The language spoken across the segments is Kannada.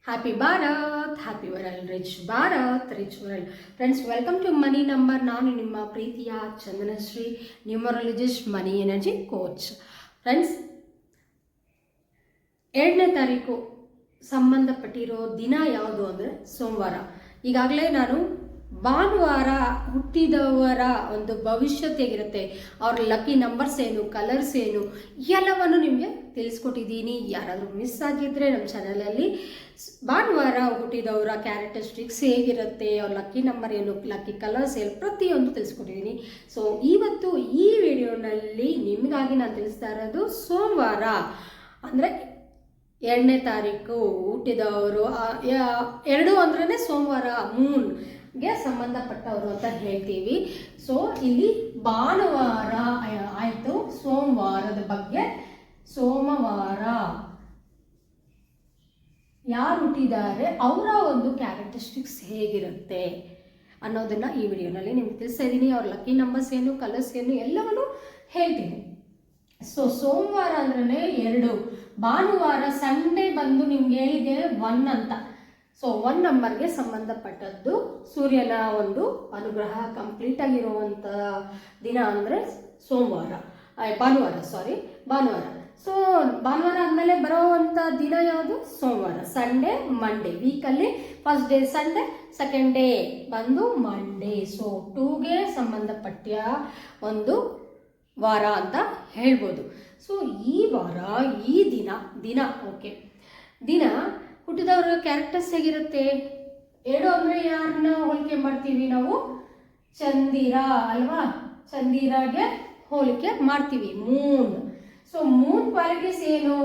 Happy Bharat, happy world, rich Bharat, rich world. Friends, welcome to money number. ನಾನು ನಿಮ್ಮ ಪ್ರೀತಿಯ Chandanashree, numerologist, money energy coach. Friends, 2ನೇ ತಾರೀಕು ಸಂಬಂಧಪಟ್ಟಿರೋ ದಿನ ಯಾವುದು ಅಂದರೆ ಸೋಮವಾರ. ಈಗಾಗಲೇ ನಾನು ಭಾನುವಾರ ಹುಟ್ಟಿದವರ ಒಂದು ಭವಿಷ್ಯತ್ ಹೇಗಿರುತ್ತೆ, ಅವ್ರ ಲಕ್ಕಿ ನಂಬರ್ಸ್ ಏನು, ಕಲರ್ಸ್ ಏನು, ಎಲ್ಲವನ್ನು ನಿಮಗೆ ತಿಳಿಸ್ಕೊಟ್ಟಿದ್ದೀನಿ. ಯಾರಾದರೂ ಮಿಸ್ ಆಗಿದ್ದರೆ ನಮ್ಮ ಚಾನಲಲ್ಲಿ ಭಾನುವಾರ ಹುಟ್ಟಿದವರ ಕ್ಯಾರೆಕ್ಟರಿಸ್ಟಿಕ್ಸ್ ಹೇಗಿರುತ್ತೆ, ಅವ್ರ ಲಕ್ಕಿ ನಂಬರ್ ಏನು, ಲಕ್ಕಿ ಕಲರ್ಸ್ ಏನು, ಪ್ರತಿಯೊಂದು ತಿಳಿಸ್ಕೊಟ್ಟಿದ್ದೀನಿ. ಸೊ ಇವತ್ತು ಈ ವಿಡಿಯೋನಲ್ಲಿ ನಿಮಗಾಗಿ ನಾನು ತಿಳಿಸ್ತಾ ಇರೋದು ಸೋಮವಾರ ಅಂದರೆ 2ನೇ ತಾರೀಕು ಹುಟ್ಟಿದವರು. 2 ಅಂದ್ರೆ ಸೋಮವಾರ, ಮೂನ್ಗೆ ಸಂಬಂಧಪಟ್ಟವರು ಅಂತ ಹೇಳ್ತೀವಿ. ಸೊ ಇಲ್ಲಿ ಭಾನುವಾರ ಆಯಿತು. ಸೋಮವಾರದ ಬಗ್ಗೆ, ಸೋಮವಾರ ಯಾರು ಹುಟ್ಟಿದ್ದಾರೆ ಅವರ ಒಂದು ಕ್ಯಾರೆಕ್ಟರಿಸ್ಟಿಕ್ಸ್ ಹೇಗಿರುತ್ತೆ ಅನ್ನೋದನ್ನು ಈ ವಿಡಿಯೋನಲ್ಲಿ ನಿಮ್ಗೆ ತಿಳಿಸ್ತಾ ಇದ್ದೀನಿ. ಅವ್ರ ಲಕ್ಕಿ ನಂಬರ್ಸ್ ಏನು, ಕಲರ್ಸ್ ಏನು, ಎಲ್ಲವನ್ನು ಹೇಳ್ತೀನಿ. ಸೊ ಸೋಮವಾರ ಅಂದ್ರೆ 2, ಭಾನುವಾರ ಸಂಡೇ ಬಂದು ನಿಮ್ಗೆ ಹೇಳಿದೆ 1 ಅಂತ. ಸೊ 1 ನಂಬರ್ಗೆ ಸಂಬಂಧಪಟ್ಟದ್ದು. ಸೂರ್ಯನ ಒಂದು ಅನುಗ್ರಹ ಕಂಪ್ಲೀಟ್ ಆಗಿರುವಂಥ ದಿನ ಅಂದರೆ ಭಾನುವಾರ. ಸೊ ಭಾನುವಾರ ಆದಮೇಲೆ ಬರೋವಂಥ ದಿನ ಯಾವುದು? ಸೋಮವಾರ. Sunday, Monday. Weekly first day Sunday, second day ಬಂದು ಮಂಡೇ. ಸೊ 2ಗೆ ಸಂಬಂಧಪಟ್ಟ ಒಂದು ವಾರ ಅಂತ ಹೇಳ್ಬೋದು. ಸೊ ಈ ವಾರ, ಈ ದಿನ ಓಕೆ, ದಿನ ಹುಟ್ಟಿದವರ ಕ್ಯಾರೆಕ್ಟರ್ಸ್ ಹೇಗಿರುತ್ತೆ? 2 ಅಂದರೆ ಯಾರನ್ನ ಹೋಲಿಕೆ ಮಾಡ್ತೀವಿ ನಾವು? ಚಂದಿರ ಅಲ್ವಾ? ಚಂದಿರಗೆ ಹೋಲಿಕೆ ಮಾಡ್ತೀವಿ. ಮೂನ್. ಸೊ ಮೂನ್ ಕ್ವಾಲಿಟೀಸ್ ಏನು?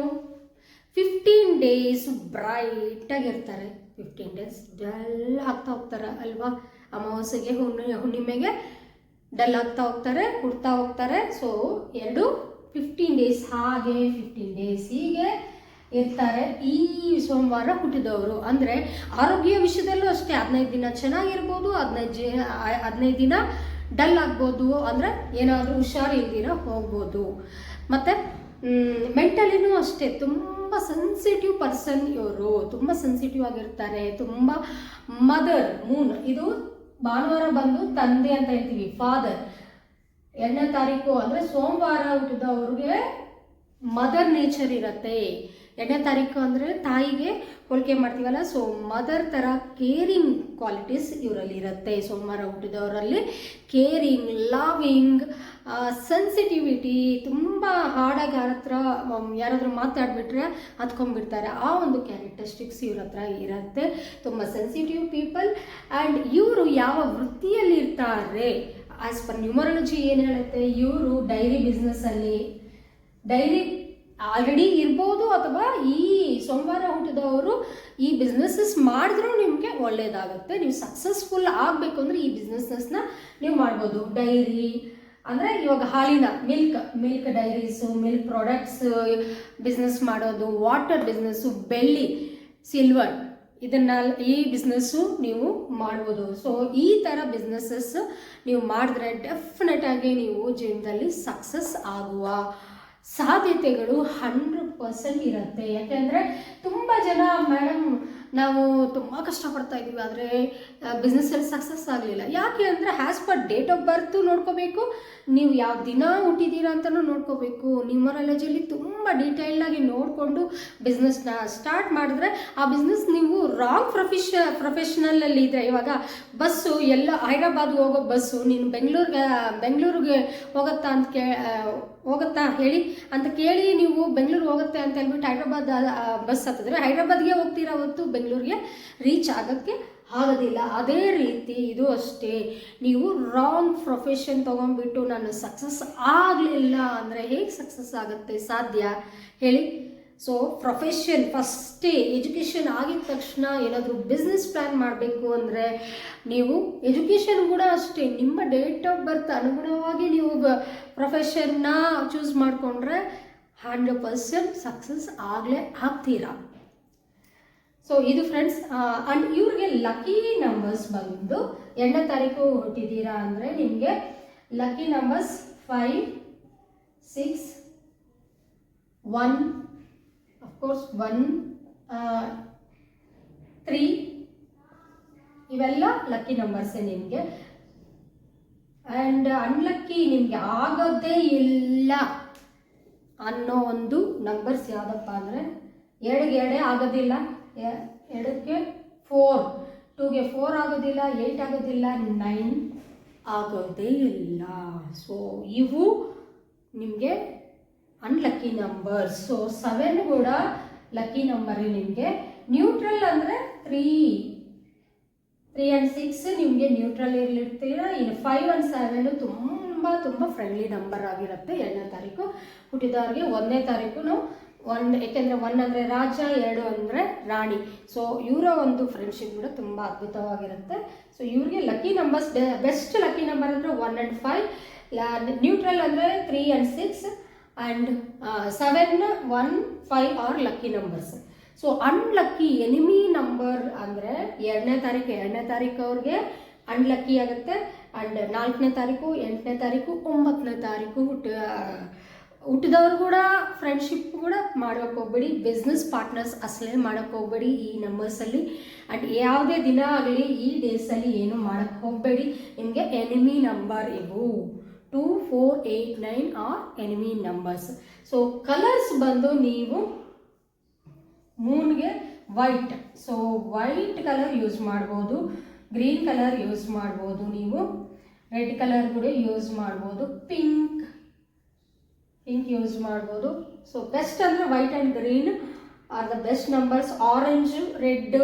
15 ಡೇಸ್ ಬ್ರೈಟ್ ಆಗಿರ್ತಾರೆ, 15 ಡೇಸ್ ಡಲ್ ಆಗ್ತಾ ಹೋಗ್ತಾರೆ ಅಲ್ವಾ? ಅಮಾವಾಸ್ಯೆಗೆ, ಹುಣ್ಣಿಮೆಗೆ ಡಲ್ ಆಗ್ತಾ ಹೋಗ್ತಾರೆ, ಹುಡ್ತಾ ಹೋಗ್ತಾರೆ. ಸೊ 15 ಡೇಸ್ ಹಾಗೆ, 15 ಡೇಸ್ ಹೀಗೆ ಇರ್ತಾರೆ ಈ ಸೋಮವಾರ ಹುಟ್ಟಿದವರು. ಅಂದರೆ ಆರೋಗ್ಯ ವಿಷಯದಲ್ಲೂ ಅಷ್ಟೇ, 15 ದಿನ ಚೆನ್ನಾಗಿರ್ಬೋದು, 15 ದಿನ ಡಲ್ ಆಗ್ಬೋದು, ಅಂದರೆ ಏನಾದರೂ ಹುಷಾರಿಲ್ದಿರ ಹೋಗ್ಬೋದು. ಮತ್ತು ಮೆಂಟಲಿನೂ ಅಷ್ಟೇ, ತುಂಬ ಸೆನ್ಸಿಟಿವ್ ಪರ್ಸನ್ ಇವರು, ತುಂಬ ಸೆನ್ಸಿಟಿವ್ ಆಗಿರ್ತಾರೆ. ತುಂಬ ಮದರ್, ಮೂನ್ ಇದು ಭಾನುವಾರ ಬಂದು ತಂದೆ ಅಂತ ಹೇಳ್ತೀವಿ, ಫಾದರ್. 2ನೇ ತಾರೀಕು ಅಂದರೆ ಸೋಮವಾರ ಹುಟ್ಟಿದವ್ರಿಗೆ ಮದರ್ ನೇಚರ್ ಇರುತ್ತೆ. 2ನೇ ತಾರೀಕು ಅಂದರೆ ತಾಯಿಗೆ ಹೋಲಿಕೆ ಮಾಡ್ತೀವಲ್ಲ, ಸೊ ಮದರ್ ಥರ ಕೇರಿಂಗ್ ಕ್ವಾಲಿಟೀಸ್ ಇವರಲ್ಲಿ ಇರುತ್ತೆ. ಸೋಮವಾರ ಹುಟ್ಟಿದವರಲ್ಲಿ ಕೇರಿಂಗ್, ಲವಿಂಗ್, ಸೆನ್ಸಿಟಿವಿಟಿ, ತುಂಬ ಹಾಡಾಗಿ ಯಾರಾದರೂ ಮಾತಾಡ್ಬಿಟ್ರೆ ಹತ್ಕೊಂಡ್ಬಿಡ್ತಾರೆ, ಆ ಒಂದು ಕ್ಯಾರೆಕ್ಟರಿಸ್ಟಿಕ್ಸ್ ಇವ್ರ ಹತ್ರ ಇರುತ್ತೆ. ತುಂಬ ಸೆನ್ಸಿಟಿವ್ ಪೀಪಲ್. ಆ್ಯಂಡ್ ಇವರು ಯಾವ ವೃತ್ತಿಯಲ್ಲಿ ಇರ್ತಾರೆ ಆ್ಯಸ್ ಪರ್ ನ್ಯೂಮರಾಲಜಿ ಏನು ಹೇಳುತ್ತೆ, ಇವರು ಡೈರಿ ಬಿಸ್ನೆಸ್ಸಲ್ಲಿ, ಡೈರಿ ಆಲ್ರೆಡಿ ಇರ್ಬೋದು, ಅಥವಾ ಈ ಸೋಮವಾರ ಹುಟ್ಟಿದವರು ಈ ಬಿಸ್ನೆಸ್ಸಸ್ ಮಾಡಿದ್ರೂ ನಿಮಗೆ ಒಳ್ಳೆಯದಾಗುತ್ತೆ. ನೀವು ಸಕ್ಸಸ್ಫುಲ್ ಆಗಬೇಕು ಅಂದರೆ ಈ ಬಿಸ್ನೆಸ್ಸಸ್ನ ನೀವು ಮಾಡ್ಬೋದು. ಡೈರಿ ಅಂದರೆ ಇವಾಗ ಹಾಲಿನ ಮಿಲ್ಕ್ ಡೈರೀಸು, ಮಿಲ್ಕ್ ಪ್ರಾಡಕ್ಟ್ಸ್ ಬಿಸ್ನೆಸ್ ಮಾಡೋದು, ವಾಟರ್ ಬಿಸ್ನೆಸ್ಸು, ಬೆಳ್ಳಿ, ಸಿಲ್ವರ್, ಈ ಬಿಸ್ನೆಸ್ಸು ನೀವು ಮಾಡ್ಬೋದು. ಸೊ ಈ ಥರ ಬಿಸ್ನೆಸ್ಸಸ್ ನೀವು ಮಾಡಿದ್ರೆ ಡೆಫಿನೆಟ್ ಆಗಿ ನೀವು ಜೀವನದಲ್ಲಿ ಸಕ್ಸಸ್ ಆಗುವ ಸಾಧ್ಯತೆಗಳು 100% ಇರುತ್ತೆ. ಯಾಕೆಂದರೆ ತುಂಬ ಜನ, ಮೇಡಮ್ ನಾವು ತುಂಬ ಕಷ್ಟಪಡ್ತಾ ಇದ್ದೀವಿ ಆದರೆ ಬಿಸ್ನೆಸ್ಸಲ್ಲಿ ಸಕ್ಸಸ್ ಆಗಲಿಲ್ಲ. ಯಾಕೆ ಅಂದರೆ as per date of birth ನೋಡ್ಕೋಬೇಕು, ನೀವು ಯಾವ ದಿನ ಹುಟ್ಟಿದ್ದೀರಾ ಅಂತಲೂ ನೋಡ್ಕೋಬೇಕು. ನ್ಯೂಮರಾಲಜಿಯಲ್ಲಿ ತುಂಬ ಡೀಟೇಲ್ಡಾಗಿ ನೋಡಿಕೊಂಡು ಬಿಸ್ನೆಸ್ನ ಸ್ಟಾರ್ಟ್ ಮಾಡಿದ್ರೆ ಆ ಬಿಸ್ನೆಸ್ ನೀವು ರಾಂಗ್ ಪ್ರೊಫೆಷನಲಲ್ಲಿ ಇದ್ದರೆ, ಇವಾಗ ಬಸ್ಸು ಎಲ್ಲ ಹೈದ್ರಾಬಾದ್ಗೆ ಹೋಗೋ ಬಸ್ಸು ನೀನು ಬೆಂಗಳೂರಿಗೆ ಹೋಗುತ್ತಾ ಹೇಳಿ ಅಂತ ಕೇಳಿ ನೀವು ಬೆಂಗಳೂರು ಹೋಗುತ್ತೆ ಅಂತ ಹೇಳ್ಬಿಟ್ಟು ಹೈದ್ರಾಬಾದ್ ಬಸ್ ಹತ್ತಿದ್ರೆ ಹೈದ್ರಾಬಾದ್ಗೆ ಹೋಗ್ತೀರಾ ಹೊತ್ತು ಬೆಂಗಳೂರಿಗೆ ರೀಚ್ ಆಗೋಕ್ಕೆ ಆಗೋದಿಲ್ಲ. ಅದೇ ರೀತಿ ಇದು ಅಷ್ಟೇ, ನೀವು ರಾಂಗ್ ಪ್ರೊಫೆಷನ್ ತೊಗೊಂಡ್ಬಿಟ್ಟು ನಾನು ಸಕ್ಸಸ್ ಆಗಲಿಲ್ಲ ಅಂದರೆ ಹೇಗೆ ಸಕ್ಸಸ್ ಆಗುತ್ತೆ? ಸಾಧ್ಯ ಹೇಳಿ? ಸೊ ಪ್ರೊಫೆಷನ್ ಫಸ್ಟೇ, ಎಜುಕೇಷನ್ ಆಗಿದ ತಕ್ಷಣ ಏನಾದರೂ ಬಿಸ್ನೆಸ್ ಪ್ಲ್ಯಾನ್ ಮಾಡಬೇಕು ಅಂದರೆ ನೀವು ಎಜುಕೇಷನ್ ಕೂಡ ಅಷ್ಟೇ, ನಿಮ್ಮ ಡೇಟ್ ಆಫ್ ಬರ್ತ್ ಅನುಗುಣವಾಗಿ ನೀವು ಪ್ರೊಫೆಷನ್ನ ಚೂಸ್ ಮಾಡಿಕೊಂಡ್ರೆ 100% ಸಕ್ಸಸ್ ಆಗಲೇ ಆಗ್ತೀರಾ. ಸೊ ಇದು ಫ್ರೆಂಡ್ಸ್. ಆ್ಯಂಡ್ ಇವ್ರಿಗೆ ಲಕ್ಕಿ ನಂಬರ್ಸ್ ಬಂದು 2ನೇ ತಾರೀಕು ಹುಟ್ಟಿದ್ದೀರಾ ಅಂದರೆ ನಿಮಗೆ ಲಕ್ಕಿ ನಂಬರ್ಸ್ 5, 6, 1, of course 1, ಇವೆಲ್ಲ ಲಕ್ಕಿ ನಂಬರ್ಸೇ ನಿಮಗೆ. ಆ್ಯಂಡ್ ಅನ್ಲಕ್ಕಿ ನಿಮಗೆ ಆಗೋದೇ ಇಲ್ಲ ಅನ್ನೋ ಒಂದು ನಂಬರ್ಸ್ ಯಾವುದಪ್ಪ ಅಂದರೆ 2 ಆಗೋದಿಲ್ಲ, 2ಕ್ಕೆ 4, 2ಗೆ 4 ಆಗೋದಿಲ್ಲ, 8 ಆಗೋದಿಲ್ಲ, 9 ಆಗೋದೇ ಇಲ್ಲ. ಸೊ ಇವು ನಿಮಗೆ ಅನ್ಲಕ್ಕಿ ನಂಬರ್ಸ್. ಸೊ 7 ಕೂಡ ಲಕ್ಕಿ ನಂಬರ್ ನಿಮಗೆ. ನ್ಯೂಟ್ರಲ್ ಅಂದರೆ 3 and 6 ನಿಮಗೆ ನ್ಯೂಟ್ರಲ್ ಇರ್ಲಿರ್ತೀರ. ಇನ್ನು 5 and 7 ತುಂಬ ಫ್ರೆಂಡ್ಲಿ ನಂಬರ್ ಆಗಿರುತ್ತೆ. 2ನೇ ತಾರೀಕು ಹುಟ್ಟಿದವ್ರಿಗೆ. 1ನೇ ತಾರೀಕು ಯಾಕೆಂದರೆ 1 ಅಂದರೆ ರಾಜ, 2 ಅಂದರೆ ರಾಣಿ. ಸೊ ಇವರ ಒಂದು ಫ್ರೆಂಡ್ಶಿಪ್ ಕೂಡ ತುಂಬ ಅದ್ಭುತವಾಗಿರುತ್ತೆ. ಸೊ ಇವ್ರಿಗೆ lucky numbers, best lucky number ಅಂದರೆ 1 and 5, ನ್ಯೂಟ್ರಲ್ ಅಂದರೆ 3 and 6, and 7, 1, 5 R lucky numbers. So unlucky enemy number ಅಂದರೆ 2ನೇ ತಾರೀಕು ಅವ್ರಿಗೆ ಅನ್ಲಕ್ಕಿ ಆಗುತ್ತೆ. ಆ್ಯಂಡ್ 4ನೇ ತಾರೀಕು, 8ನೇ ತಾರೀಕು, 9ನೇ ತಾರೀಕು ಹುಟ್ಟಿದವರು ಕೂಡ ಫ್ರೆಂಡ್ಶಿಪ್ ಕೂಡ ಮಾಡೋಕ್ಕೆ ಹೋಗ್ಬೇಡಿ. ಬಿಸ್ನೆಸ್ ಪಾರ್ಟ್ನರ್ಸ್ ಅಸಲೇ ಮಾಡೋಕ್ಕೆ ಹೋಗ್ಬೇಡಿ ಈ ನಂಬರ್ಸಲ್ಲಿ. ಆ್ಯಂಡ್ ಯಾವುದೇ ದಿನ ಆಗಲಿ ಈ ಡೇಸಲ್ಲಿ ಏನು ಮಾಡೋಕ್ಕೆ ಹೋಗಬೇಡಿ. ನಿಮಗೆ ಎನಿಮಿ ನಂಬರ್ ಇವು 2, 4, 8, 9 are enemy numbers. So colours ಬಂದು ನೀವು ಮೂನ್ಗೆ white. So white colour use ಮಾಡ್ಬೋದು, ಗ್ರೀನ್ ಕಲರ್ ಯೂಸ್ ಮಾಡ್ಬೋದು, ನೀವು ರೆಡ್ ಕಲರ್ ಕೂಡ ಯೂಸ್ ಮಾಡ್ಬೋದು, ಪಿಂಕ್ ಯೂಸ್ ಮಾಡ್ಬೋದು. ಸೊ ಬೆಸ್ಟ್ ಅಂದರೆ white and green are the best numbers. Orange, red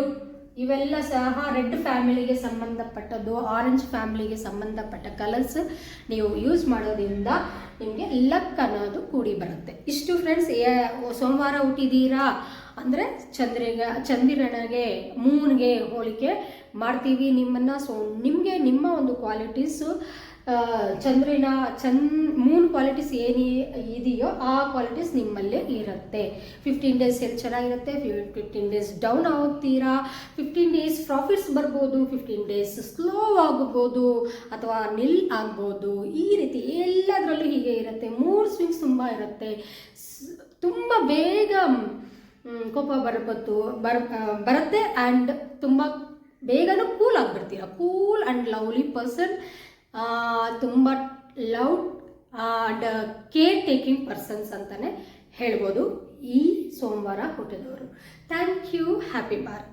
ಇವೆಲ್ಲ ಸಹ ರೆಡ್ ಫ್ಯಾಮಿಲಿಗೆ ಸಂಬಂಧಪಟ್ಟದ್ದು, ಆರೆಂಜ್ ಫ್ಯಾಮಿಲಿಗೆ ಸಂಬಂಧಪಟ್ಟ ಕಲರ್ಸ್ ನೀವು ಯೂಸ್ ಮಾಡೋದ್ರಿಂದ ನಿಮಗೆ ಲಕ್ ಅನ್ನೋದು ಕೂಡಿ ಬರುತ್ತೆ. ಇಷ್ಟು ಫ್ರೆಂಡ್ಸ್. ಸೋಮವಾರ ಹುಟ್ಟಿದ್ದೀರಾ ಅಂದರೆ ಚಂದಿರನಿಗೆ, ಮೂನ್ಗೆ ಹೋಲಿಕೆ ಮಾಡ್ತೀವಿ ನಿಮ್ಮನ್ನು. ಸೊ ನಿಮಗೆ ನಿಮ್ಮ ಒಂದು ಕ್ವಾಲಿಟೀಸು ಮೂನ್ ಕ್ವಾಲಿಟೀಸ್ ಏನು ಇದೆಯೋ ಆ ಕ್ವಾಲಿಟೀಸ್ ನಿಮ್ಮಲ್ಲೇ ಇರುತ್ತೆ. 15 ಡೇಸ್ ಎಲ್ಲಿ ಚೆನ್ನಾಗಿರುತ್ತೆ, 15 ಡೇಸ್ ಡೌನ್ ಆಗ್ತೀರಾ, 15 ಡೇಸ್ ಪ್ರಾಫಿಟ್ಸ್ ಬರ್ಬೋದು, 15 ಡೇಸ್ ಸ್ಲೋ ಆಗ್ಬೋದು ಅಥವಾ ನಿಲ್ ಆಗ್ಬೋದು. ಈ ರೀತಿ ಎಲ್ಲದರಲ್ಲೂ ಹೀಗೆ ಇರುತ್ತೆ. ಮೂಡ್ ಸ್ವಿಂಗ್ಸ್ ತುಂಬ ಇರುತ್ತೆ. ತುಂಬ ಬೇಗ ಕೋಪ ಬರುತ್ತೆ ಆ್ಯಂಡ್ ತುಂಬ ಬೇಗನೂ ಕೂಲ್ ಆಗಿಬಿಡ್ತೀರ. ಕೂಲ್ ಆ್ಯಂಡ್ ಲವ್ಲಿ ಪರ್ಸನ್, ತುಂಬ love and care taking persons ಅಂತಲೇ ಹೇಳ್ಬೋದು ಈ ಸೋಮವಾರ ಹುಟ್ಟಿದವರು. Thank you. Happy bar.